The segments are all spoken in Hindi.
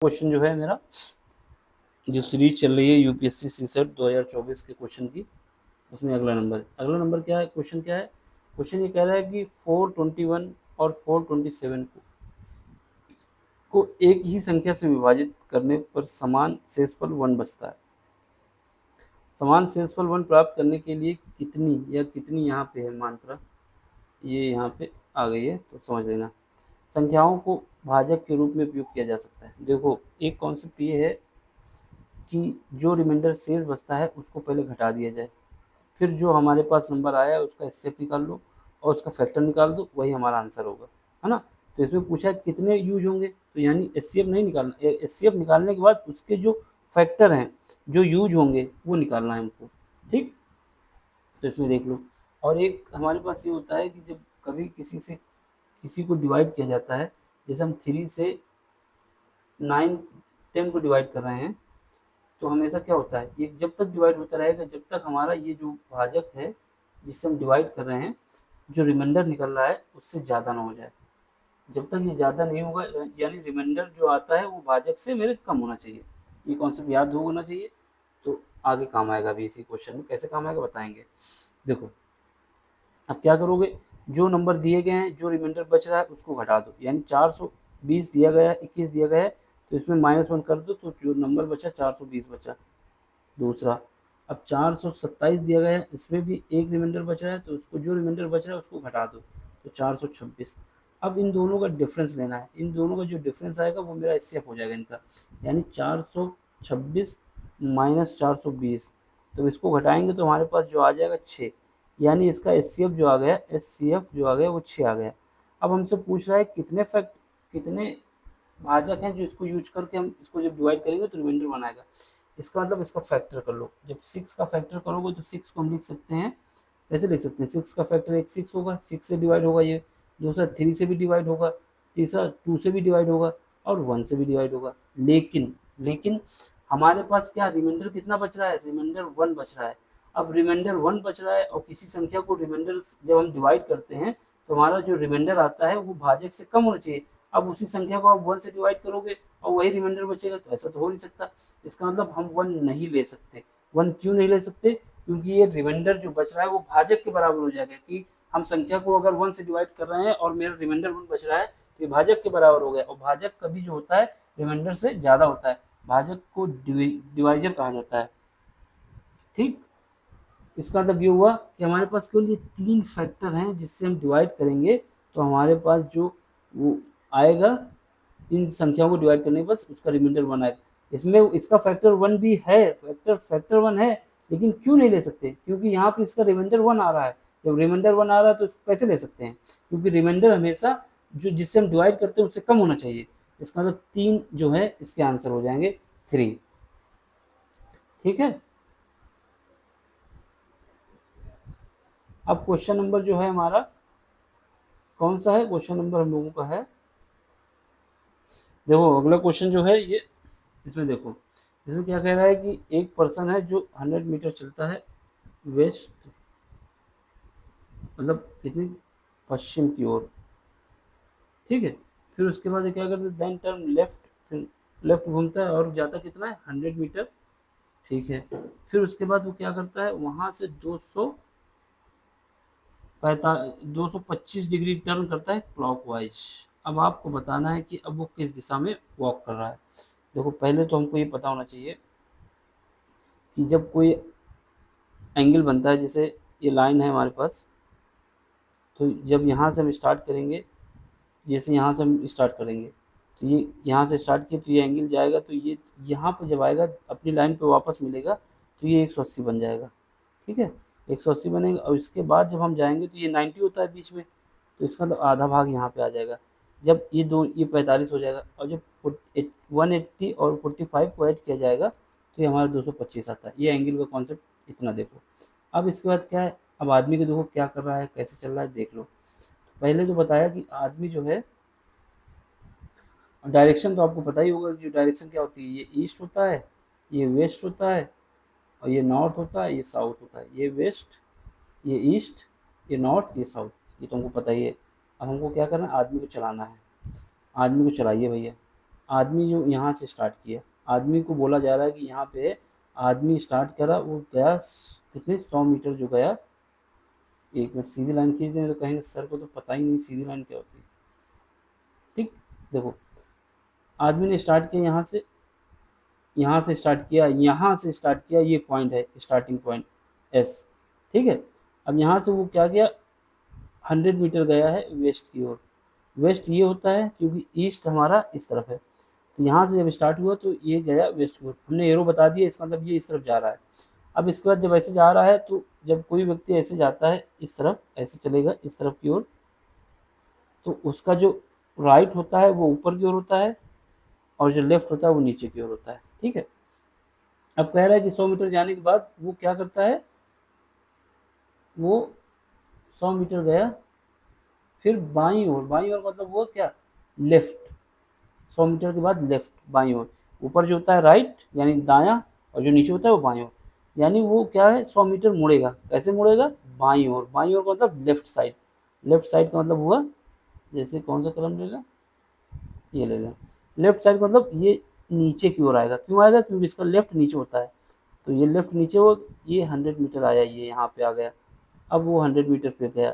क्वेश्चन जो है मेरा जो सीरीज चल रही है यूपीएससी सीसेट 2024 के क्वेश्चन की, उसमें अगला नंबर क्या है, क्वेश्चन क्या है, क्वेश्चन ये कह रहा है कि 421 और 427 को एक ही संख्या से विभाजित करने पर समान शेषफल 1 बचता है। समान शेषफल 1 प्राप्त करने के लिए कितनी यहाँ पे है मात्रा, ये यहाँ पे आ गई है तो समझ लेना। संख्याओं को भाजक के रूप में उपयोग किया जा सकता है। देखो एक कॉन्सेप्ट ये है कि जो रिमाइंडर शेष बचता है उसको पहले घटा दिया जाए, फिर जो हमारे पास नंबर आया है उसका एचसीएफ निकाल लो और उसका फैक्टर निकाल दो, वही हमारा आंसर होगा, है ना। तो इसमें पूछा है कितने यूज होंगे, तो यानी एचसीएफ नहीं निकालना, एचसीएफ निकालने के बाद उसके जो फैक्टर हैं जो यूज होंगे वो निकालना है हमको, ठीक। तो इसमें देख लो। और एक हमारे पास ये होता है कि जब कभी किसी को डिवाइड किया जाता है, जैसे हम 3 से 9 10 को डिवाइड कर रहे हैं, तो हमेशा क्या होता है, ये जब तक डिवाइड होता रहेगा जब तक हमारा ये जो भाजक है जिससे हम डिवाइड कर रहे हैं, जो रिमाइंडर निकल रहा है उससे ज़्यादा ना हो जाए। जब तक ये ज़्यादा नहीं होगा, यानी रिमाइंडर जो आता है वो भाजक से मेरे कम होना चाहिए। ये कॉन्सेप्ट याद होना चाहिए, तो आगे काम आएगा अभी इसी क्वेश्चन में। कैसे काम आएगा बताएंगे। देखो अब क्या करोगे, जो नंबर दिए गए हैं जो रिमाइंडर बच रहा है उसको घटा दो, यानी 420 दिया गया है, 21 दिया गया है, तो इसमें -1 कर दो तो जो नंबर बचा 420 बचा। दूसरा, अब 427 दिया गया है, इसमें भी एक रिमाइंडर बच रहा है, तो उसको जो रिमाइंडर बच रहा है उसको घटा दो तो 426। अब इन दोनों का डिफरेंस लेना है, इन दोनों का जो डिफरेंस आएगा वो मेरा एचसीएफ हो जाएगा इनका, यानी 426 माइनस 420, तो इसको घटाएंगे तो हमारे पास जो आ जाएगा 6, यानी इसका एचसीएफ जो आ गया वो 6 आ गया। अब हमसे पूछ रहा है कितने भाजक हैं जो इसको यूज करके हम इसको जब डिवाइड करेंगे तो रिमाइंडर बनाएगा। इसका मतलब इसका फैक्टर कर लो, जब 6 का फैक्टर करोगे तो 6 को हम लिख सकते हैं, कैसे लिख सकते हैं, 6 का फैक्टर एक 6 होगा, 6 से डिवाइड होगा ये, दूसरा 3 से भी डिवाइड होगा, तीसरा 2 से भी डिवाइड होगा और 1 से भी डिवाइड होगा। लेकिन हमारे पास क्या रिमाइंडर कितना बच रहा है, रिमाइंडर 1 बच रहा है। अब रिमाइंडर 1 बच रहा है और किसी संख्या को रिमाइंडर जब हम डिवाइड करते हैं तो हमारा जो रिमाइंडर आता है वो भाजक से कम होना चाहिए। अब उसी संख्या को आप 1 से डिवाइड करोगे और वही रिमाइंडर बचेगा, तो ऐसा तो हो नहीं सकता। इसका मतलब हम 1 नहीं ले सकते। 1 क्यों नहीं ले सकते, क्योंकि ये रिमाइंडर जो बच रहा है वो भाजक के बराबर हो जाएगा, कि हम संख्या को अगर 1 से डिवाइड कर रहे हैं और मेरा रिमाइंडर 1 बच रहा है तो ये भाजक के बराबर हो गया, और भाजक कभी जो होता है रिमाइंडर से ज़्यादा होता है, भाजक को डिवाइजर कहा जाता है, ठीक। इसका मतलब ये हुआ कि हमारे पास केवल ये 3 फैक्टर हैं जिससे हम डिवाइड करेंगे तो हमारे पास जो वो आएगा, इन संख्याओं को डिवाइड करने के बाद उसका रिमाइंडर 1 आएगा। इसमें इसका फैक्टर 1 भी है, फैक्टर 1 है, लेकिन क्यों नहीं ले सकते, क्योंकि यहाँ पे इसका रिमाइंडर 1 आ रहा है। जब रिमाइंडर 1 आ रहा है तो इसको कैसे ले सकते हैं, क्योंकि रिमाइंडर हमेशा जो जिससे हम डिवाइड करते हैं उससे कम होना चाहिए। इसका मतलब 3 जो है इसके आंसर हो जाएंगे 3, ठीक है। अब क्वेश्चन नंबर जो है हमारा कौन सा है, क्वेश्चन नंबर हम लोगों का है, देखो अगला क्वेश्चन जो है ये, इसमें देखो इसमें क्या कह रहा है कि एक पर्सन है जो 100 मीटर चलता है वेस्ट, मतलब कितनी, पश्चिम की ओर, ठीक है। फिर उसके बाद क्या करता है, देन टर्न लेफ्ट, फिर लेफ्ट घूमता है और जाता कितना है 100 मीटर, ठीक है। फिर उसके बाद वो क्या करता है, वहां से 225 डिग्री टर्न करता है क्लॉकवाइज। अब आपको बताना है कि अब वो किस दिशा में वॉक कर रहा है। देखो पहले तो हमको ये पता होना चाहिए कि जब कोई एंगल बनता है, जैसे ये लाइन है हमारे पास, तो जब यहाँ से हम स्टार्ट करेंगे, जैसे यहाँ से हम स्टार्ट करेंगे तो ये यहाँ से स्टार्ट किया तो ये एंगल जाएगा, तो ये यहाँ पर जब आएगा अपनी लाइन पे वापस मिलेगा तो ये 180 बन जाएगा, ठीक है। 180 बनेगा और इसके बाद जब हम जाएंगे तो ये 90 होता है बीच में, तो इसका मतलब आधा भाग यहाँ पे आ जाएगा। जब ये 45 हो जाएगा, और जब 180 और 45 को ऐड किया जाएगा तो ये हमारा 225 आता है। ये एंगल का कॉन्सेप्ट इतना देखो। अब इसके बाद क्या है, अब आदमी को देखो क्या कर रहा है, कैसे चल रहा है, देख लो। पहले तो बताया कि आदमी जो है, डायरेक्शन तो आपको पता ही होगा कि जो डायरेक्शन क्या होती है, ये ईस्ट होता है, ये वेस्ट होता है, और ये नॉर्थ होता है, ये साउथ होता है, ये वेस्ट, ये ईस्ट, ये नॉर्थ, ये साउथ, ये तो हमको पता ही है। अब हमको क्या करना है, आदमी को चलाना है। आदमी को चलाइए भैया। आदमी जो यहाँ से स्टार्ट किया, आदमी को बोला जा रहा है कि यहाँ पे आदमी स्टार्ट करा, वो गया कितने 100 मीटर जो गया। एक मिनट सीधी लाइन खींच दें तो कहेंगे सर को तो पता ही नहीं सीधी लाइन क्या होती है। ठीक, देखो आदमी ने स्टार्ट किया यहाँ से, यहाँ से स्टार्ट किया, यहाँ से स्टार्ट किया, ये पॉइंट है स्टार्टिंग पॉइंट एस। ठीक है, अब यहाँ से वो क्या किया, 100 मीटर गया है वेस्ट की ओर। वेस्ट ये होता है क्योंकि ईस्ट हमारा इस तरफ है, तो यहाँ से जब स्टार्ट हुआ तो ये गया वेस्ट की ओर, हमने एरो बता दिया, इसका मतलब ये इस तरफ जा रहा है। अब इसके बाद जब ऐसे जा रहा है, तो जब कोई व्यक्ति ऐसे जाता है इस तरफ, ऐसे चलेगा इस तरफ की ओर, तो उसका जो राइट होता है वो ऊपर की ओर होता है, और जो लेफ्ट होता है वो नीचे की ओर होता है। ठीक है, अब कह रहा है कि 100 मीटर जाने के बाद वो क्या करता है, वो 100 मीटर गया, फिर बाईं ओर, बाईं ओर मतलब वो क्या, लेफ्ट, 100 मीटर के बाद लेफ्ट बाईं ओर, ऊपर जो होता है राइट यानी दायां, और जो नीचे होता है वो बाईं ओर, यानी वो क्या है 100 मीटर मुड़ेगा। कैसे मुड़ेगा, बाईं ओर, बाईं ओर का मतलब लेफ्ट साइड, लेफ्ट साइड का मतलब हुआ, जैसे कौन सा कलम ले लें, ये ले लें, लेफ्ट साइड का मतलब ये नीचे की ओर आएगा। क्यों आएगा, क्योंकि इसका लेफ्ट नीचे होता है, तो ये लेफ्ट नीचे हो, ये 100 मीटर आया, ये यहाँ पे आ गया। अब वो 100 मीटर पे गया,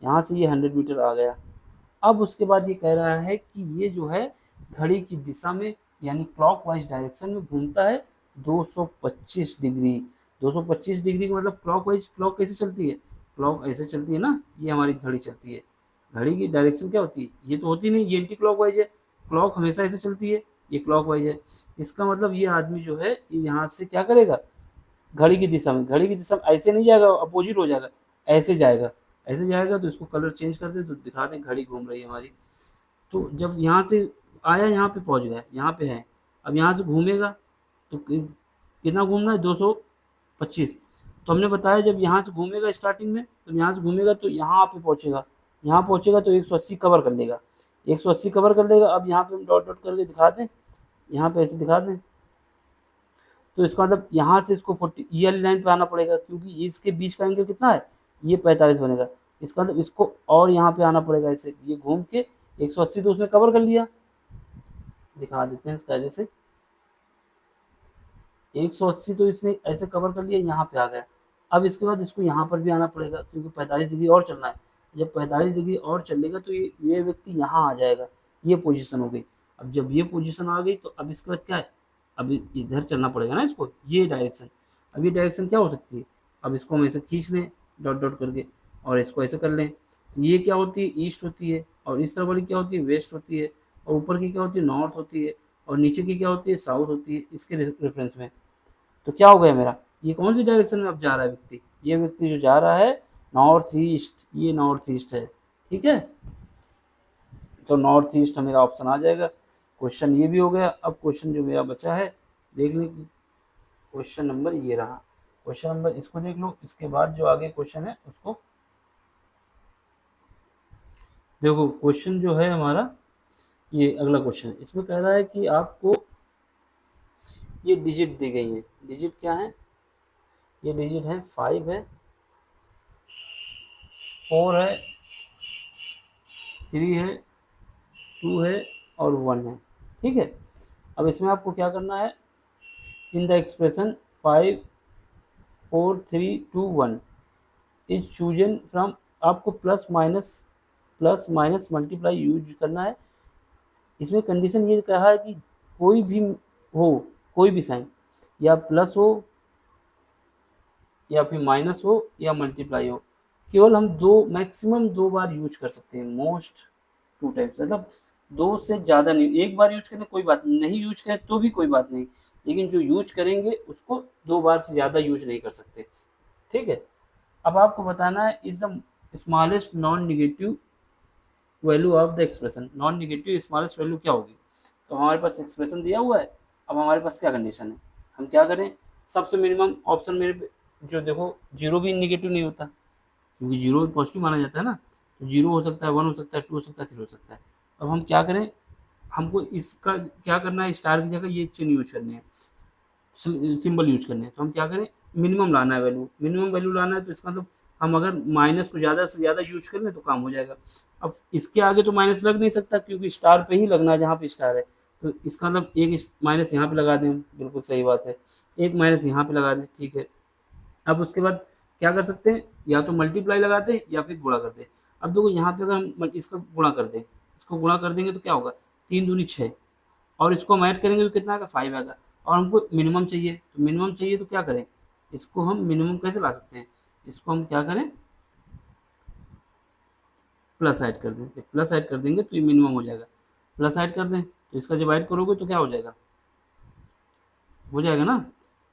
यहाँ से ये 100 मीटर आ गया। अब उसके बाद ये कह रहा है कि ये जो है घड़ी की दिशा में यानी क्लॉकवाइज डायरेक्शन में घूमता है 225 डिग्री। 225 डिग्री का मतलब क्लॉकवाइज, क्लॉक कैसे चलती है, क्लॉक ऐसे चलती है ना, ये हमारी घड़ी चलती है। घड़ी की डायरेक्शन क्या होती है, ये तो होती नहीं, ये एंटी क्लॉकवाइज है, क्लॉक हमेशा ऐसे चलती है, ये क्लॉकवाइज है। इसका मतलब ये आदमी जो है यहाँ से क्या करेगा, घड़ी की दिशा में, घड़ी की दिशा में ऐसे नहीं जाएगा, अपोजिट हो जाएगा, ऐसे जाएगा, ऐसे जाएगा। तो इसको कलर चेंज कर दे तो दिखा दें घड़ी घूम रही है हमारी। तो जब यहाँ से आया, यहाँ पे पहुँच गया, यहाँ पे है, अब यहाँ से घूमेगा तो कितना घूमना है, 225। तो हमने बताया जब यहाँ से घूमेगा स्टार्टिंग में, तो यहाँ से घूमेगा तो यहाँ पे पहुँचेगा, यहाँ पहुँचेगा तो 180 कवर कर लेगा, 180 कवर कर लेगा। अब यहाँ पे हम डॉट डॉट करके दिखा दें, यहाँ पे ऐसे दिखा दें, तो इसका मतलब यहाँ से इसको 40 ये वाली लाइन पे आना पड़ेगा, क्योंकि इसके बीच का एंगल कितना है, ये 45 बनेगा। इसका मतलब इसको और यहाँ पे आना पड़ेगा, ऐसे ये घूम के 180 तो उसने कवर कर लिया। दिखा देते हैं इसका, जैसे 180 तो इसने ऐसे कवर कर लिया, यहाँ पे आ गया। अब इसके बाद इसको यहाँ पर भी आना पड़ेगा, क्योंकि 45 डिग्री और चलना है। जब 45 डिग्री और चलेगा तो ये व्यक्ति यहाँ आ जाएगा, ये पोजीशन हो गई। अब जब ये पोजीशन आ गई तो अब इसके बाद क्या है, अब इधर चलना पड़ेगा ना इसको, ये डायरेक्शन। अब ये डायरेक्शन क्या हो सकती है, अब इसको हम ऐसे खींच लें डॉट डॉट करके, और इसको ऐसे कर लें, तो ये क्या होती है, ईस्ट होती है, और इस तरफ वाली क्या होती है, वेस्ट होती है, और ऊपर की क्या होती है, नॉर्थ होती है, और नीचे की क्या होती है, साउथ होती है, इसके रेफरेंस में। तो क्या हो गया मेरा, ये कौन सी डायरेक्शन में अब जा रहा है व्यक्ति, ये व्यक्ति जो जा रहा है नॉर्थ ईस्ट, ये नॉर्थ ईस्ट है। ठीक है, तो नॉर्थ ईस्ट मेरा ऑप्शन आ जाएगा। क्वेश्चन ये भी हो गया। अब क्वेश्चन जो मेरा बचा है देख लें, क्वेश्चन नंबर ये रहा, क्वेश्चन नंबर इसको देख लो, इसके बाद जो आगे क्वेश्चन है उसको देखो। क्वेश्चन जो है हमारा ये अगला क्वेश्चन है, इसमें कह रहा है कि आपको ये डिजिट दी गई है, डिजिट क्या है, ये डिजिट है 5 है, 4 है, 3 है, 2 है और 1 है। ठीक है, अब इसमें आपको क्या करना है, in the expression 5 4 3 2 1 is chosen from, आपको प्लस माइनस मल्टीप्लाई यूज करना है। इसमें कंडीशन ये कहा है कि कोई भी हो, कोई भी साइन, या प्लस हो या फिर माइनस हो या मल्टीप्लाई हो, केवल हम दो, मैक्सिमम 2 बार यूज कर सकते हैं, मोस्ट 2 टाइम्स, मतलब 2 से ज़्यादा नहीं। एक बार यूज करें कोई बात नहीं, यूज करें तो भी कोई बात नहीं, लेकिन जो यूज करेंगे उसको 2 बार से ज़्यादा यूज नहीं कर सकते। ठीक है, अब आपको बताना है is the smallest non negative value of the expression, non negative smallest value क्या होगी। तो हमारे पास एक्सप्रेशन दिया हुआ है, अब हमारे पास क्या कंडीशन है, हम क्या करें, सबसे मिनिमम ऑप्शन मेरे पे जो देखो, जीरो भी निगेटिव नहीं होता, क्योंकि जीरो पॉजिटिव माना जाता है ना, तो जीरो हो सकता है, 1 हो सकता है, 2 हो सकता है, 3 हो सकता है। अब हम क्या करें, हमको इसका क्या करना है, स्टार की जगह ये चिन्ह यूज करने हैं, सिंबल यूज करने हैं। तो हम क्या करें, मिनिमम लाना है वैल्यू, मिनिमम वैल्यू लाना है, तो इसका मतलब हम अगर माइनस को ज़्यादा से ज़्यादा यूज कर लें तो काम हो जाएगा। अब इसके आगे तो माइनस लग नहीं सकता, क्योंकि स्टार पे ही लगना है जहाँ पे स्टार है, तो इसका मतलब एक माइनस यहाँ पे लगा दें हम, बिल्कुल सही बात है, एक माइनस यहाँ पे लगा दें, ठीक है। अब उसके बाद क्या कर सकते हैं, या तो मल्टीप्लाई लगा दें या फिर गुणा कर दें। अब देखो यहाँ पे अगर हम इसका गुणा कर दें, इसको गुणा कर देंगे तो क्या होगा, 3 दूनी 6, और इसको हम ऐड करेंगे तो कितना आएगा, 5 आएगा। और हमको मिनिमम चाहिए, तो मिनिमम चाहिए तो क्या करें, इसको हम मिनिमम कैसे ला सकते हैं, इसको हम क्या करें, प्लस ऐड कर दें, प्लस ऐड कर देंगे तो ये मिनिमम हो जाएगा। प्लस ऐड कर दें तो इसका जब ऐड करोगे तो क्या हो जाएगा ना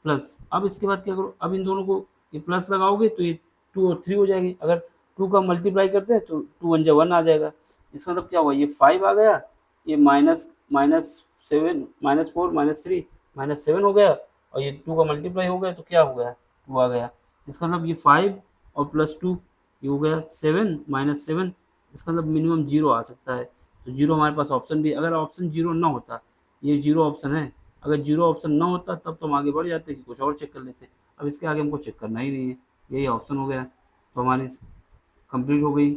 प्लस। अब इसके बाद क्या करो, अब इन दोनों को ये प्लस लगाओगे तो ये 2 और 3 हो जाएगी। अगर 2 का मल्टीप्लाई करते हैं तो 2 1 जा 1 आ जाएगा। इसका मतलब क्या हुआ, ये 5 आ गया, ये माइनस -7 -4 -3 -7 हो गया, और ये 2 का मल्टीप्लाई हो गया तो क्या हो गया, 2 आ गया। इसका मतलब ये 5 और +2 ये हो गया 7 -7। इसका मतलब मिनिमम 0 आ सकता है। तो 0 हमारे पास ऑप्शन भी, अगर ऑप्शन 0 ना होता, ये 0 ऑप्शन है, अगर 0 ऑप्शन ना होता तब तो हम आगे बढ़ जाते कि कुछ और चेक कर लेते। अब इसके आगे हमको चेक करना ही नहीं है, यही ऑप्शन हो गया। तो हमारी कंप्लीट हो गई।